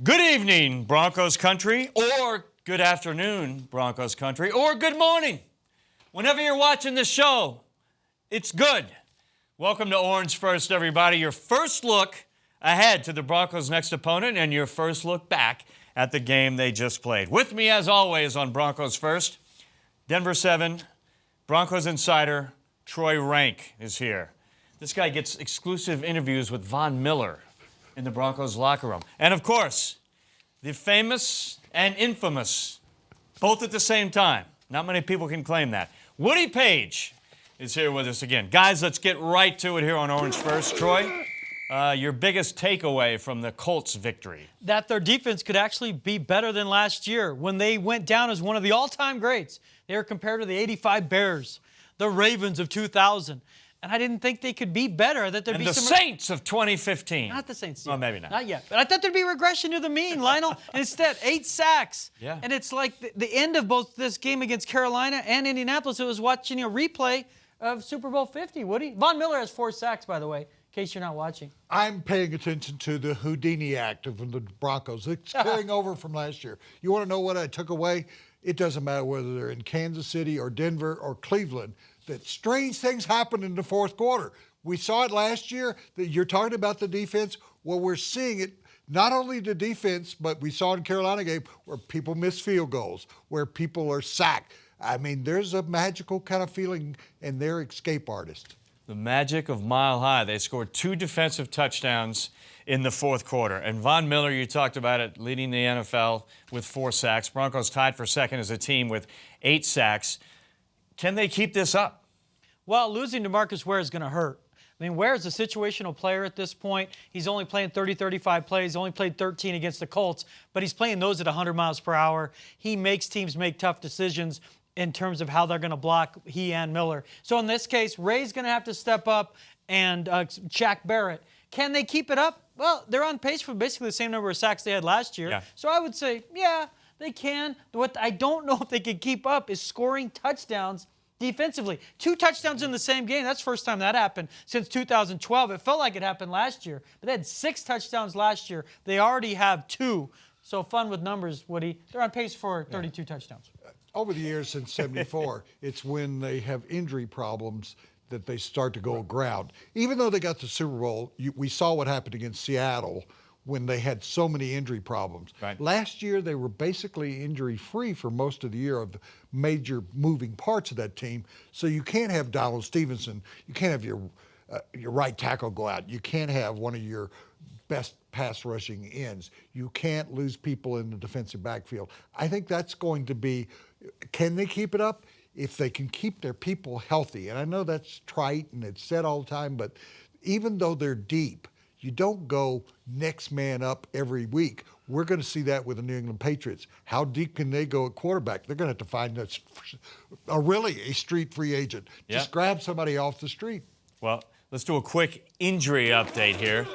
Good evening, Broncos country, or good afternoon, Broncos country, or good morning. Whenever you're watching this show, it's good. Welcome to Orange First, everybody. Your first look ahead to the Broncos' next opponent and your first look back at the game they just played. With me, as always, on Broncos First, Denver 7, Broncos insider Troy Rank is here. This guy gets exclusive interviews with Von Miller in the Broncos locker room. And, of course, the famous and infamous, both at the same time. Not many people can claim that. Woody Page is here with us again. Guys, let's get right to it here on Orange First. Troy, your biggest takeaway from the Colts victory? That their defense could actually be better than last year when they went down as one of the all-time greats. They were compared to the 85 Bears, the Ravens of 2000. And I didn't think they could be better. That there'd and be the Saints of 2015. Not the Saints. Well, maybe not. Not yet. But I thought there'd be regression to the mean, Lionel. And instead, 8 sacks. Yeah. And it's like the end of both this game against Carolina and Indianapolis. It was watching a replay of Super Bowl 50, Woody. Von Miller has 4 sacks, by the way, in case you're not watching. I'm paying attention to the Houdini Act of the Broncos. It's carrying over from last year. You want to know what I took away? It doesn't matter whether they're in Kansas City or Denver or Cleveland, that strange things happen in the fourth quarter. We saw it last year. That you're talking about the defense. Well, we're seeing it, not only the defense, but we saw in Carolina game where people miss field goals, where people are sacked. I mean, there's a magical kind of feeling, and they're escape artists. The magic of Mile High. They scored 2 defensive touchdowns in the fourth quarter. And Von Miller, you talked about it, leading the NFL with 4 sacks. Broncos tied for second as a team with 8 sacks. Can they keep this up? Well, losing DeMarcus Ware is going to hurt. I mean, Ware is a situational player at this point. He's only playing 30, 35 plays, only played 13 against the Colts, but he's playing those at 100 miles per hour. He makes teams make tough decisions in terms of how they're going to block he and Miller. So in this case, Ray's going to have to step up and Shaq Barrett. Can they keep it up? Well, they're on pace for basically the same number of sacks they had last year. Yeah. So I would say, yeah, they can. What I don't know if they can keep up is scoring touchdowns defensively. 2 touchdowns in the same game. That's the first time that happened since 2012. It felt like it happened last year. But they had 6 touchdowns last year. They already have 2. So fun with numbers, Woody. They're on pace for 32 touchdowns. Over the years since '74, it's when they have injury problems that they start to go aground. Even though they got the Super Bowl, we saw what happened against Seattle when they had so many injury problems. Right. Last year, they were basically injury-free for most of the year of the major moving parts of that team. So you can't have Donald Stevenson. You can't have your right tackle go out. You can't have one of your best pass rushing ends. You can't lose people in the defensive backfield. I think that's going to be, can they keep it up? If they can keep their people healthy. And I know that's trite and it's said all the time, but even though they're deep, you don't go next man up every week. We're going to see that with the New England Patriots. How deep can they go at quarterback? They're going to have to find a street free agent. Yep. Just grab somebody off the street. Well, let's do a quick injury update here.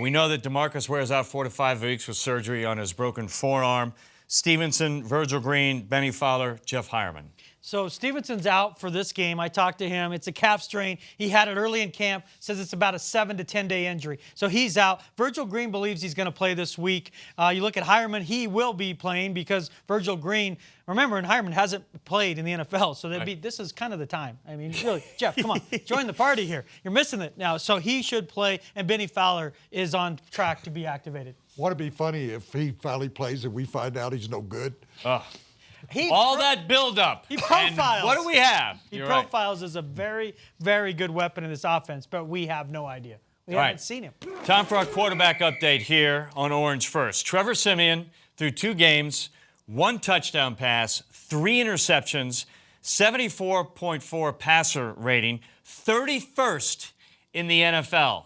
We know that DeMarcus Ware is out 4 to 5 weeks with surgery on his broken forearm. Stevenson, Virgil Green, Benny Fowler, Jeff Hireman. So Stevenson's out for this game. I talked to him. It's a calf strain. He had it early in camp. Says it's about a 7 to 10 day injury. So he's out. Virgil Green believes he's going to play this week. You look at Hireman, he will be playing because Virgil Green, remember, and Hireman hasn't played in the NFL. So this is kind of the time. I mean, really, Jeff, come on, join the party here. You're missing it now. So he should play, and Benny Fowler is on track to be activated. Wouldn't it be funny if he finally plays and we find out he's no good? All that buildup. He profiles. And what do we have? He You're profiles as a very, very good weapon in this offense, but we have no idea. We haven't seen him. Time for our quarterback update here on Orange First. Trevor Siemian, through 2 games, 1 touchdown pass, 3 interceptions, 74.4 passer rating, 31st in the NFL.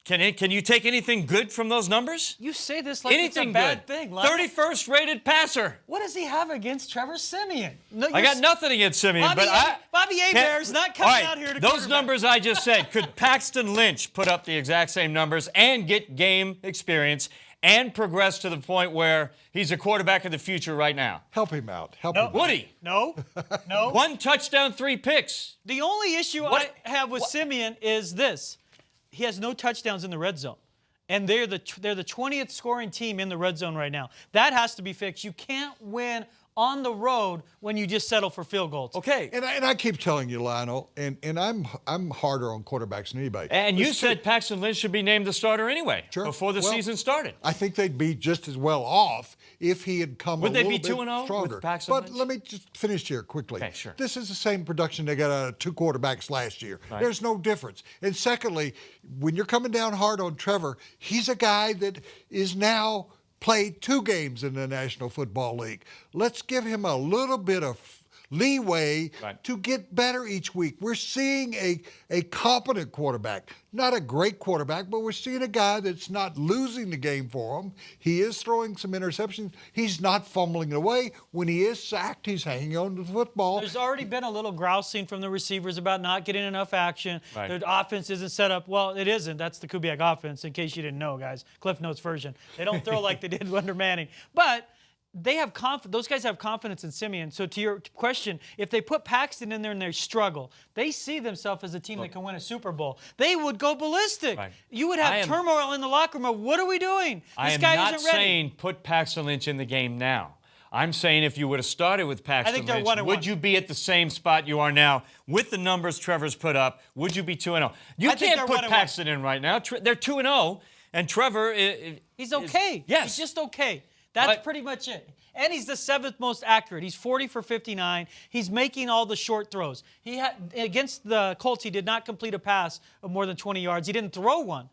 Can you take anything good from those numbers? You say this like Anything it's a bad good. thing. 31st rated passer. What does he have against Trevor Siemian? No, I got nothing against Siemian, Bobby Hebert's not coming out here to those quarterback. numbers I just said, could Paxton Lynch put up the exact same numbers and get game experience and progress to the point where he's a quarterback of the future right now? Help him out. Help him out. Would he? No. 1 touchdown, 3 picks. The only issue I have with Siemian is this. He has no touchdowns in the red zone. And they're the 20th scoring team in the red zone right now. That has to be fixed. You can't win on the road when you just settle for field goals. Okay. And I keep telling you, Lionel, and I'm harder on quarterbacks than anybody. And you said Paxton Lynch should be named the starter anyway before the Well, season started. I think they'd be just as well off if he had come Would a they little be bit 2-0 stronger. with Paxton But Lynch? let me just finish here quickly. Okay, sure. This is the same production they got out of 2 quarterbacks last year. Right. There's no difference. And secondly, when you're coming down hard on Trevor, he's a guy that is now played 2 games in the National Football League. Let's give him a little bit of leeway to get better each week. We're seeing a competent quarterback, not a great quarterback, but we're seeing a guy that's not losing the game for him. He is throwing some interceptions. He's not fumbling it away. When he is sacked, he's hanging on to the football. There's already been a little grousing from the receivers about not getting enough action. Right. Their offense isn't set up. Well, it isn't. That's the Kubiak offense, in case you didn't know, guys. Cliff Notes version. They don't throw like they did under Manning. But they have those guys have confidence in Simeon. So to your question, if they put Paxton in there and they struggle, they see themselves as a team that can win a Super Bowl. They would go ballistic. Right. You would have turmoil in the locker room. What are we doing? This guy I am not isn't ready. saying put Paxton Lynch in the game now. I'm saying if you would have started with Paxton they're Lynch, 1-1. would you be at the same spot you are now with the numbers Trevor's put up? Would you be 2-0? You I think can't they're put 1-1. Paxton in right now. They're 2-0, and Trevor He's okay. Yes. He's just okay. That's pretty much it. And he's the 7th most accurate. He's 40 for 59. He's making all the short throws. Against the Colts, he did not complete a pass of more than 20 yards. He didn't throw one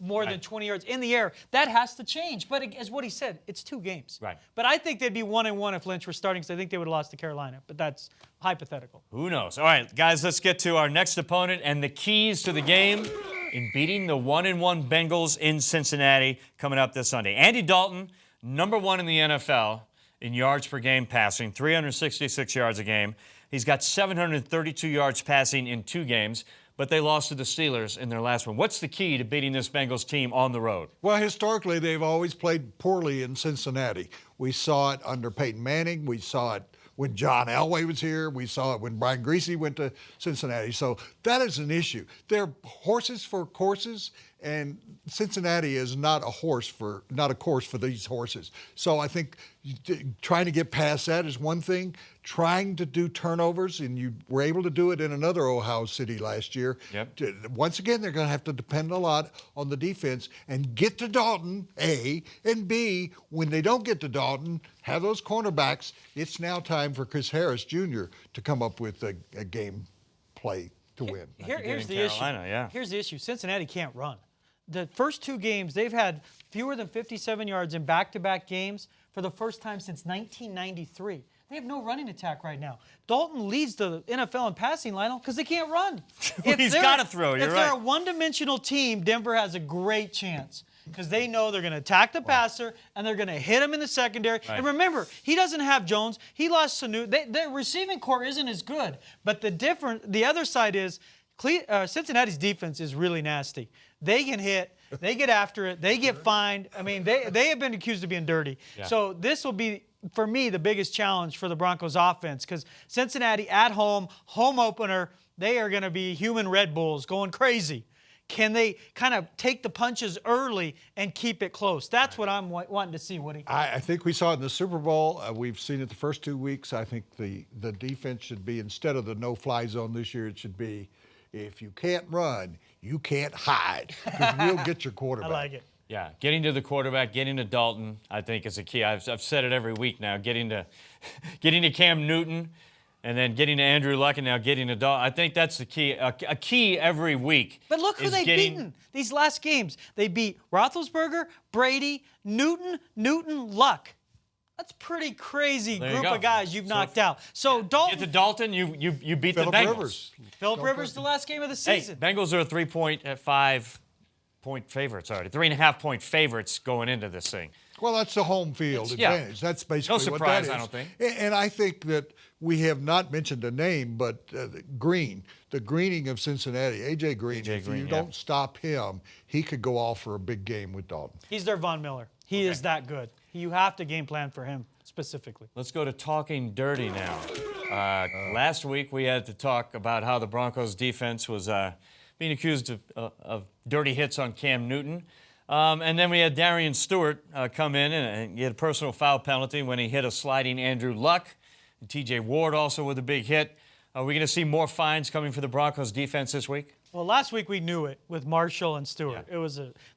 more than 20 yards in the air. That has to change. But as what he said, it's 2 games. Right. But I think they'd be 1-1 if Lynch were starting, because I think they would have lost to Carolina. But that's hypothetical. Who knows? All right, guys, let's get to our next opponent and the keys to the game in beating the 1-1 Bengals in Cincinnati coming up this Sunday. Andy Dalton, number 1 in the NFL in yards per game passing, 366 yards a game. He's got 732 yards passing in 2 games, but they lost to the Steelers in their last one. What's the key to beating this Bengals team on the road? Well, historically, they've always played poorly in Cincinnati. We saw it under Peyton Manning. We saw it when John Elway was here. We saw it when Brian Griese went to Cincinnati. So that is an issue. They're horses for courses, and Cincinnati is not a course for these horses. So I think trying to get past that is one thing. Trying to do turnovers, and you were able to do it in another Ohio City last year. Yep. Once again, they're going to have to depend a lot on the defense and get to Dalton, A, and B, when they don't get to Dalton, have those cornerbacks. It's now time for Chris Harris Jr. to come up with a game play to win. Here's the Carolina, issue. yeah. Here's the issue. Cincinnati can't run. The first 2 games, they've had fewer than 57 yards in back-to-back games for the first time since 1993. They have no running attack right now. Dalton leads the NFL in passing, Lionel, because they can't run. He's got to throw. You're If they're a one-dimensional team, Denver has a great chance, because they know they're going to attack the passer and they're going to hit him in the secondary. Right. And remember, he doesn't have Jones. He lost Sanu. Their receiving core isn't as good. But the other side is Cincinnati's defense is really nasty. They can hit. They get after it. They get fined. I mean, they have been accused of being dirty. Yeah. So this will be, for me, the biggest challenge for the Broncos offense, because Cincinnati at home opener, they are going to be human Red Bulls going crazy. Can they kind of take the punches early and keep it close? That's what I'm wanting to see, Woody. I think we saw it in the Super Bowl. We've seen it the first 2 weeks. I think the defense should be, instead of the no-fly zone this year, it should be, if you can't run, you can't hide, because we'll get your quarterback. I like it. Yeah, getting to the quarterback, getting to Dalton, I think is a key. I've said it every week now. Getting to Cam Newton, and then getting to Andrew Luck, and now getting to Dalton. I think that's the key. A key every week. But look who they've beaten these last games. They beat Roethlisberger, Brady, Newton, Luck. That's pretty crazy There you group go. of guys you've knocked out. So Dalton, Get to Dalton, you beat Phillip the Bengals. Rivers. Phillip Rivers, the last game of the Hey, season. Bengals are 3.5-point favorites already. 3.5-point favorites going into this thing. Well, that's the home field advantage. That's basically No surprise, what that is. I don't think. And I think that we have not mentioned a name, but the greening of Cincinnati, A.J. Green, if you don't stop him, he could go off for a big game with Dalton. He's their Von Miller. He is that good. You have to game plan for him specifically. Let's go to talking dirty now. Last week we had to talk about how the Broncos defense was being accused of dirty hits on Cam Newton. And then we had Darian Stewart come in and get a personal foul penalty when he hit a sliding Andrew Luck. And T.J. Ward also with a big hit. Are we going to see more fines coming for the Broncos defense this week? Well, last week we knew it with Marshall and Stewart. Yeah.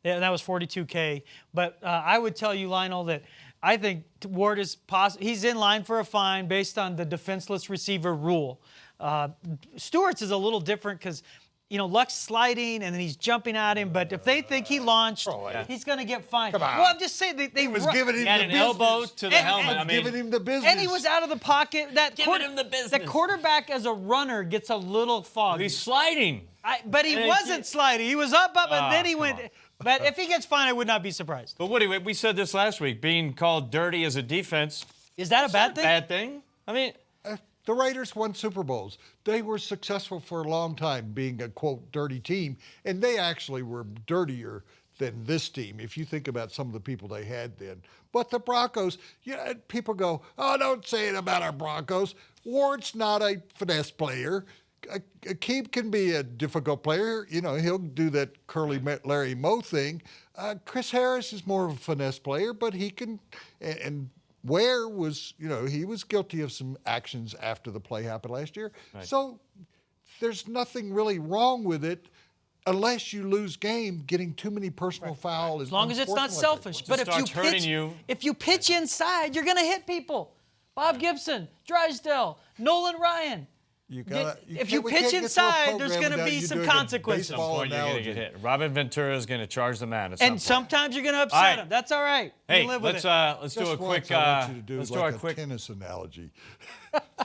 That was $42K. But I would tell you, Lionel, that I think Ward is he's in line for a fine based on the defenseless receiver rule. Stewart's is a little different because, Luck's sliding and then he's jumping at him. But if they think he launched, he's going to get fined. Come on. Well, I'm just saying He was giving him He had the an business. elbow to the helmet. Giving him the business. And he was out of the pocket. Giving him the business. The quarterback as a runner gets a little foggy. He's sliding. But he wasn't sliding. He was up, and then he went. on. But if he gets fined, I would not be surprised. But Woody, we said this last week. Being called dirty as a defense. Is that a bad thing? Bad thing? I mean, The Raiders won Super Bowls. They were successful for a long time being a, quote, dirty team, and they actually were dirtier than this team, if you think about some of the people they had then. But the Broncos, people go, oh, don't say it about our Broncos. Ward's not a finesse player. Akeem can be a difficult player. He'll do that curly Larry Moe thing. Chris Harris is more of a finesse player, but he can, and Ware was, he was guilty of some actions after the play happened last year. Right. So there's nothing really wrong with it unless you lose game getting too many personal fouls. As long as it's not selfish. But if you pitch inside, you're going to hit people. Bob Gibson, Drysdale, Nolan Ryan. If you pitch inside, there's going to be some consequences. At some point, you're going to get hit. Robin Ventura is going to charge the man. And sometimes you're going to upset him. That's all right. Hey, live with let's do a quick. Let's do a quick tennis analogy.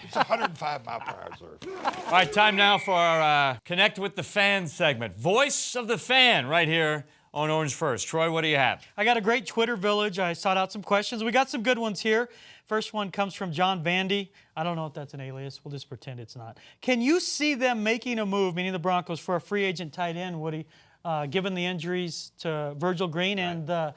It's 105 mile per hour, sir. All right, time now for our Connect with the Fan segment. Voice of the Fan right here on Orange First. Troy, what do you have? I got a great Twitter village. I sought out some questions. We got some good ones here. First one comes from John Vandy. I don't know if that's an alias. We'll just pretend it's not. Can you see them making a move, meaning the Broncos, for a free agent tight end, Woody, given the injuries to Virgil Green and the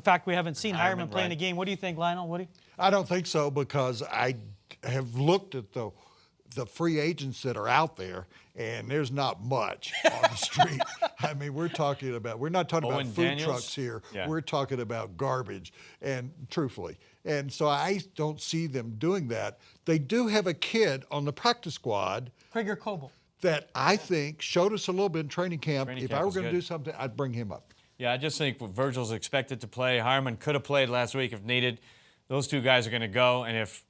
fact we haven't seen Hireman playing a game? What do you think, Lionel, Woody? I don't think so because I have looked at the free agents that are out there, and there's not much on the street. I mean, we're not talking about food trucks here. Yeah. We're talking about garbage, and truthfully. And so I don't see them doing that. They do have a kid on the practice squad. Krieger Coble. That I think showed us a little bit in training camp. If I were going to do something, I'd bring him up. Yeah, I just think Virgil's expected to play. Hireman could have played last week if needed. Those two guys are going to go, and if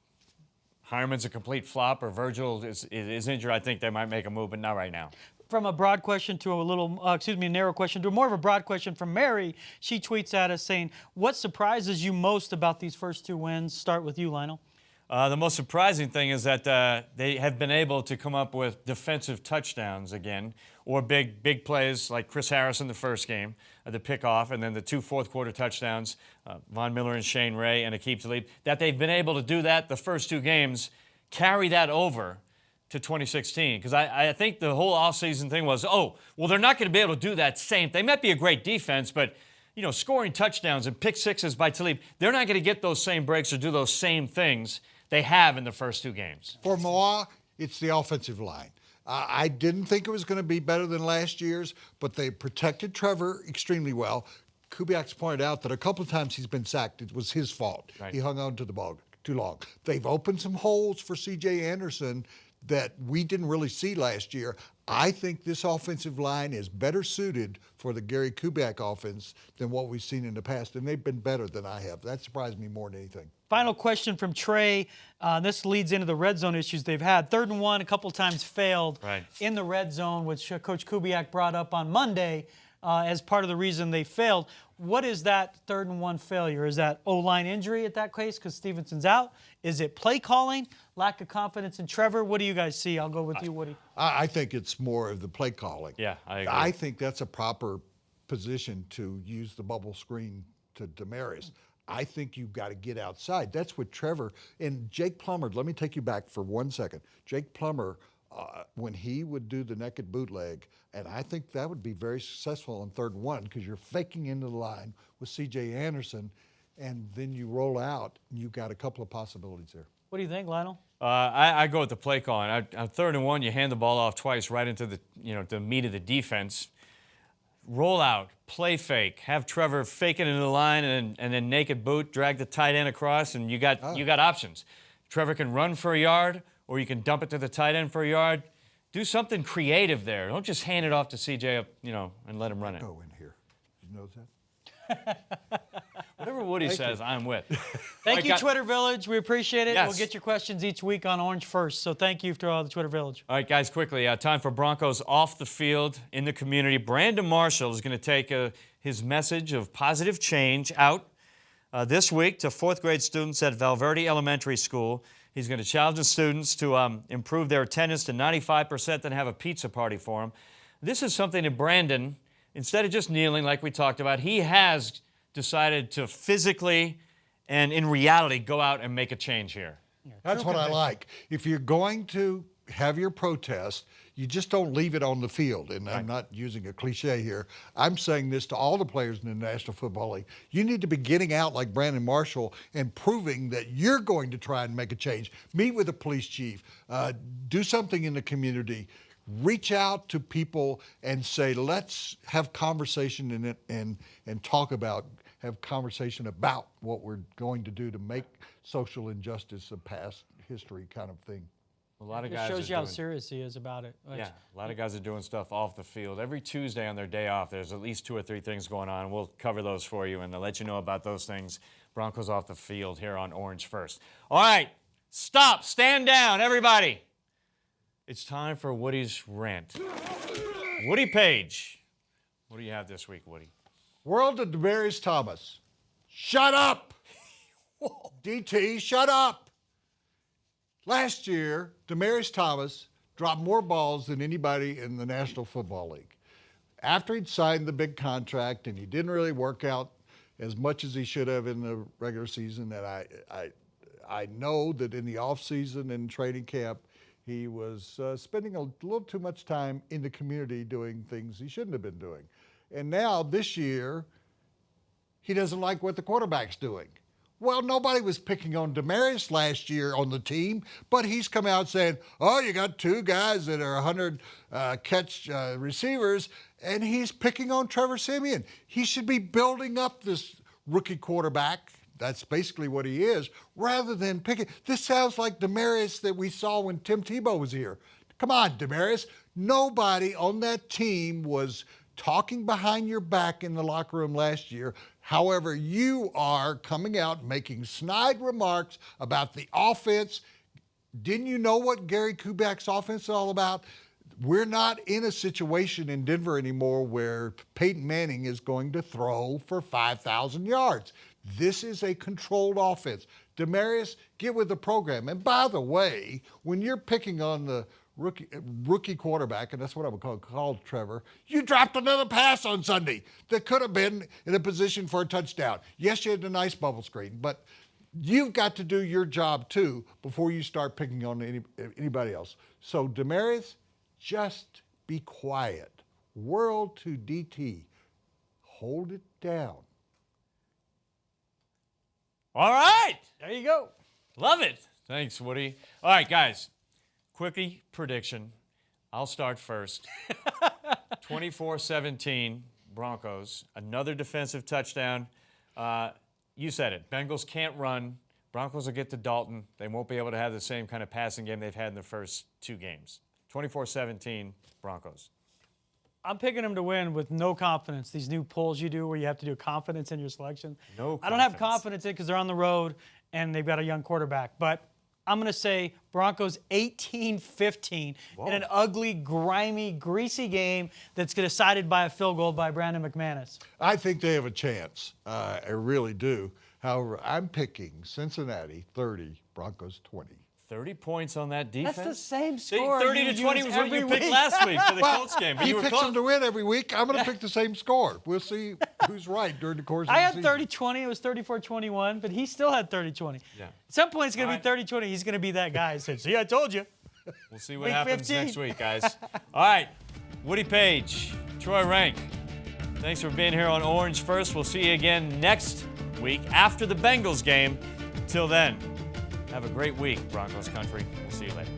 Hireman's a complete flop or Virgil is injured, I think they might make a move, but not right now. From a broad question to a narrow question to more of a broad question from Mary. She tweets at us saying, what surprises you most about these first two wins? Start with you, Lionel. The most surprising thing is that they have been able to come up with defensive touchdowns again, or big plays like Chris Harris in the first game, the pickoff, and then the two fourth-quarter touchdowns, Von Miller and Shane Ray and Aqib Talib, that they've been able to do that the first two games, carry that over to 2016. Because I think the whole offseason thing was, they're not going to be able to do that same. They might be a great defense, but scoring touchdowns and pick sixes by Talib, they're not going to get those same breaks or do those same things they have in the first two games. For Moa, it's the offensive line. I didn't think it was going to be better than last year's, but they protected Trevor extremely well. Kubiak's pointed out that a couple of times he's been sacked. It was his fault. Right. He hung on to the ball too long. They've opened some holes for C.J. Anderson that we didn't really see last year. I think this offensive line is better suited for the Gary Kubiak offense than what we've seen in the past, and they've been better than I have. That surprised me more than anything. Final question from Trey. This leads into the red zone issues they've had. 3rd and 1, a couple times failed in the red zone, which Coach Kubiak brought up on Monday as part of the reason they failed. What is that 3rd and 1 failure? Is that O-line injury at that case because Stevenson's out? Is it play calling, lack of confidence in Trevor? What do you guys see? I'll go with you, Woody. I think it's more of the play calling. Yeah, I agree. I think that's a proper position to use the bubble screen to Demaryius. I think you've got to get outside. That's what Trevor and Jake Plummer, let me take you back for 1 second. Jake Plummer, when he would do the naked bootleg, and I think that would be very successful on 3rd and 1 because you're faking into the line with C.J. Anderson, and then you roll out, and you've got a couple of possibilities there. What do you think, Lionel? I go with the play calling. On 3rd and 1, you hand the ball off twice right into the the meat of the defense. roll out, play fake, have Trevor fake it into the line and then naked boot, drag the tight end across, and you got options. Trevor can run for a yard, or you can dump it to the tight end for a yard. Do something creative there. Don't just hand it off to CJ, and let him run it. Go in here. You know that? Whatever Woody says, I'm with. Thank you, Twitter Village. We appreciate it. Yes. We'll get your questions each week on Orange First. So thank you to all the Twitter Village. All right, guys, quickly. Time for Broncos off the field in the community. Brandon Marshall is going to take his message of positive change out this week to fourth grade students at Valverde Elementary School. He's going to challenge the students to improve their attendance to 95% and have a pizza party for them. This is something that Brandon, instead of just kneeling like we talked about, he has decided to physically and in reality go out and make a change here. That's what I like. If you're going to have your protest, you just don't leave it on the field. And I'm not using a cliche here. I'm saying this to all the players in the National Football League. You need to be getting out like Brandon Marshall and proving that you're going to try and make a change. Meet with the police chief. Do something in the community. Reach out to people and say, let's have conversation and talk about, have conversation about what we're going to do to make social injustice a past history kind of thing. A lot of It guys shows you how serious he is about it. Yeah, a lot of guys are doing stuff off the field. Every Tuesday on their day off, there's at least 2 or 3 things going on. We'll cover those for you and let you know about those things. Broncos off the field here on Orange First. All right, stop, stand down, everybody. It's time for Woody's rant. Woody Page, what do you have this week, Woody? World of Demaryius Thomas. Shut up! DT, shut up! Last year, Demaryius Thomas dropped more balls than anybody in the National Football League. After he'd signed the big contract and he didn't really work out as much as he should have in the regular season, and I know that in the offseason and training camp, he was spending a little too much time in the community doing things he shouldn't have been doing. And now, this year, he doesn't like what the quarterback's doing. Well, nobody was picking on Demaryius last year on the team, but he's come out saying, oh, you got 2 guys that are 100-catch receivers, and he's picking on Trevor Siemian. He should be building up this rookie quarterback. That's basically what he is, rather than picking. This sounds like Demaryius that we saw when Tim Tebow was here. Come on, Demaryius. Nobody on that team was talking behind your back in the locker room last year. However, you are coming out making snide remarks about the offense. Didn't you know what Gary Kubiak's offense is all about? We're not in a situation in Denver anymore where Peyton Manning is going to throw for 5,000 yards. This is a controlled offense. Demaryius, get with the program. And by the way, when you're picking on the rookie quarterback, and that's what I would call Trevor, you dropped another pass on Sunday that could have been in a position for a touchdown. Yes, you had a nice bubble screen, but you've got to do your job too before you start picking on anybody else. So Demaryius, just be quiet. World to DT. Hold it down. All right. There you go. Love it. Thanks, Woody. All right, guys. Quickie prediction. I'll start first. 24-17 Broncos. Another defensive touchdown. You said it. Bengals can't run. Broncos will get to Dalton. They won't be able to have the same kind of passing game they've had in the first 2 games. 24-17 Broncos. I'm picking them to win with no confidence. These new polls you do where you have to do confidence in your selection. No confidence. I don't have confidence in it because they're on the road and they've got a young quarterback. But I'm going to say Broncos 18-15 in an ugly, grimy, greasy game that's decided by a field goal by Brandon McManus. I think they have a chance. I really do. However, I'm picking Cincinnati 30, Broncos 20. 30 points on that defense. That's the same score. 30-20 was what you picked last week for the Colts game. But He you were picks close. them to win every week. I'm going to pick the same score. We'll see who's right during the course of I the had season. 30-20. It was 34-21, but he still had 30-20. Yeah. At some point, it's going All to be 30-20. He's going to be that guy who said, see, I told you. We'll see what Week happens 15. next week, guys. All right. Woody Page, Troy Rank, thanks for being here on Orange First. We'll see you again next week after the Bengals game. Until then, have a great week, Broncos country. We'll see you later.